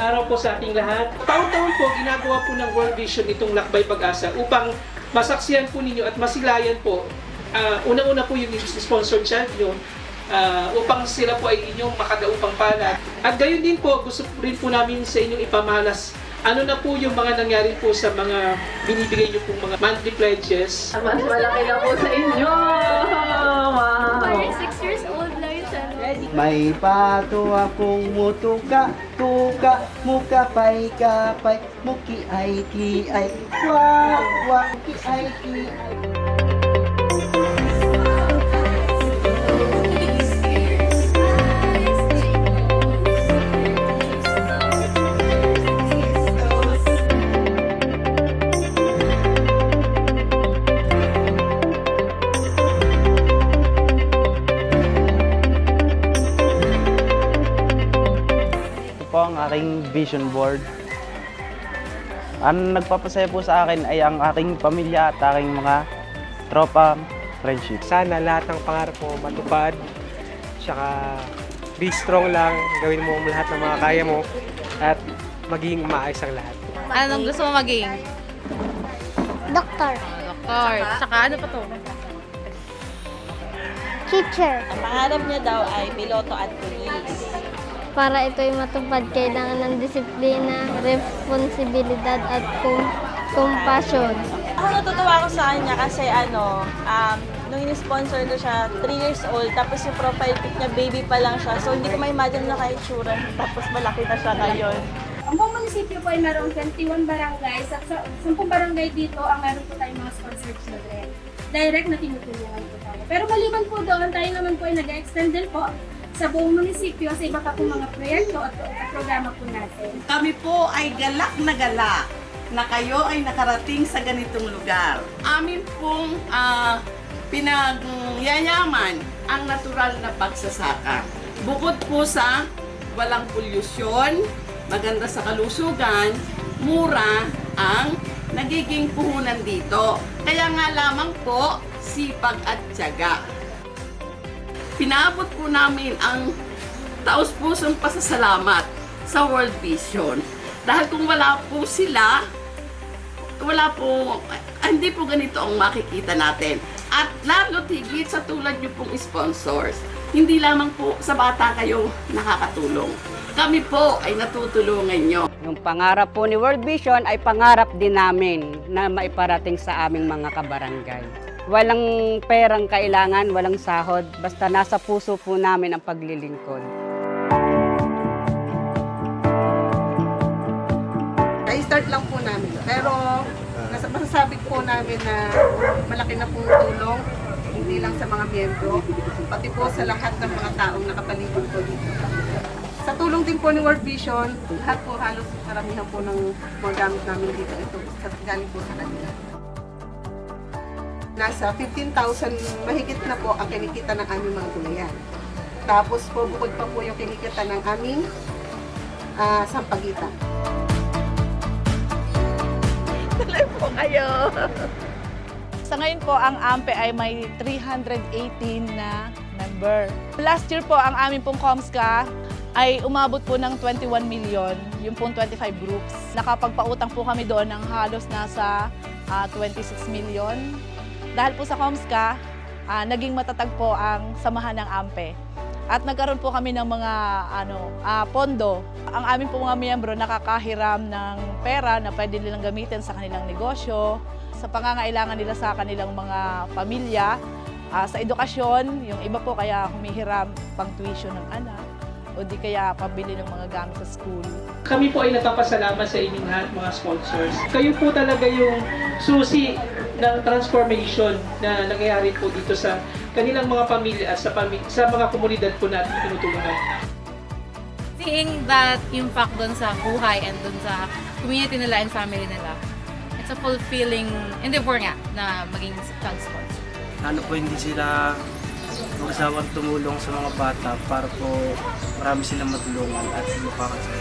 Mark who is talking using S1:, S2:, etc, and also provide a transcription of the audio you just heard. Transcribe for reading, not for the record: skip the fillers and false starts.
S1: araw po sa ating lahat. Taon-taon po ginagawa po ng World Vision itong Lakbay Pag-asa upang masaksiyan po ninyo at masilayan po. Una-una po yung sponsored child nyo upang sila po ay inyong makadaupang palad. At gayon din po, gusto rin po namin sa inyong ipamalas ano na po yung mga nangyari po sa mga binibigay nyo pong mga monthly pledges.
S2: Mas malaki na po sa inyo! Wow!
S3: Parang 6 years old lang yun siya.
S4: May pato akong mutuka, tuka, muka pay kapay, muki ay ki ay, wa, muki ay ki ay. Po ang aking vision board. Ang nagpapasaya po sa akin ay ang aking pamilya at aking mga tropa friendship.
S5: Sana lahat ng pangarap mo matupad. Tsaka be strong lang, gawin mo lahat ng mga kaya mo at maging maayos ang lahat.
S6: Anong gusto mo maging?
S3: Doktor.
S6: Doktor. Tsaka ano pa to?
S3: Teacher.
S7: Ang pangarap niya daw ay piloto at pulis.
S3: Para ito'y matupad, kailangan ng disiplina, responsibilidad at compassion.
S7: Ako natutuwa ako sa kanya kasi nung in-sponsor ko siya, 3 years old, tapos yung profile pic niya, baby pa lang siya. So hindi ko ma-imagine na kahit tsura, tapos malaki na siya ngayon.
S8: Ang buong munisipyo po ay mayroong 21 barangays at sa 10 barangay dito ang meron po tayong mga sponsored children. Direct na tinutulungan po tayo. Pero maliban po doon, tayo naman po ay nag-extend din po sa buong munisipyo sa iba pa po mga proyekto at programa po natin.
S9: Kami po ay galak na kayo ay nakarating sa ganitong lugar. Amin pong pinagyayaman ang natural na pagsasaka. Bukod po sa walang polusyon, maganda sa kalusugan, mura ang nagiging puhunan dito. Kaya nga lamang po, sipag at tiyaga. Pinaabot po namin ang taos-pusong pasasalamat sa World Vision. Dahil kung wala po sila, hindi po ganito ang makikita natin. At lalo't higit sa tulad niyo pong sponsors, hindi lamang po sa bata kayo nakakatulong. Kami po ay natutulungan nyo.
S10: Yung pangarap po ni World Vision ay pangarap din namin na maiparating sa aming mga kabarangay. Walang perang kailangan, walang sahod, basta nasa puso po namin ang paglilingkod.
S9: Start lang po namin. Pero masasabi po namin na malaki na pong tulong, hindi lang sa mga miyembro, pati po sa lahat ng mga taong nakapaligid po dito. Sa tulong din po ni World Vision, lahat po halos karamihan po ng mga gamit namin dito. Ito galing po sa kanila. Nasa 15,000 mahigit na po ang kinikita ng aming mga gulayan. Tapos po bukod pa po yung kinikita ng aming sampagitan. Tuloy po kayo!
S7: Sa ngayon po, ang AMPE ay may 318 na member. Last year po, ang aming pong COMSCA ay umabot po ng 21 million, yung pong 25 groups. Nakapagpautang po kami doon ng halos nasa 26 million. Dahil po sa COMSCA, naging matatag po ang samahan ng AMPE. At nagkaroon po kami ng mga pondo. Ang aming po mga miyembro nakakahiram ng pera na pwede nilang gamitin sa kanilang negosyo, sa pangangailangan nila sa kanilang mga pamilya, sa edukasyon, yung iba po kaya humihiram pang tuition ng anak, o di kaya pabili ng mga gamit sa school.
S1: Kami po ay nagpapasalamat sa inyong lahat mga sponsors. Kayo po talaga yung susi ng transformation na nangyayari po dito sa kanilang mga pamilya at sa mga komunidad po natin tinutulungan.
S6: Seeing that impact doon sa buhay and doon sa community nila and family nila, it's a fulfilling endeavor nga na maging child sponsor.
S4: Ano po hindi sila magsawang tumulong sa mga bata para po marami silang matulungan at lupakan sa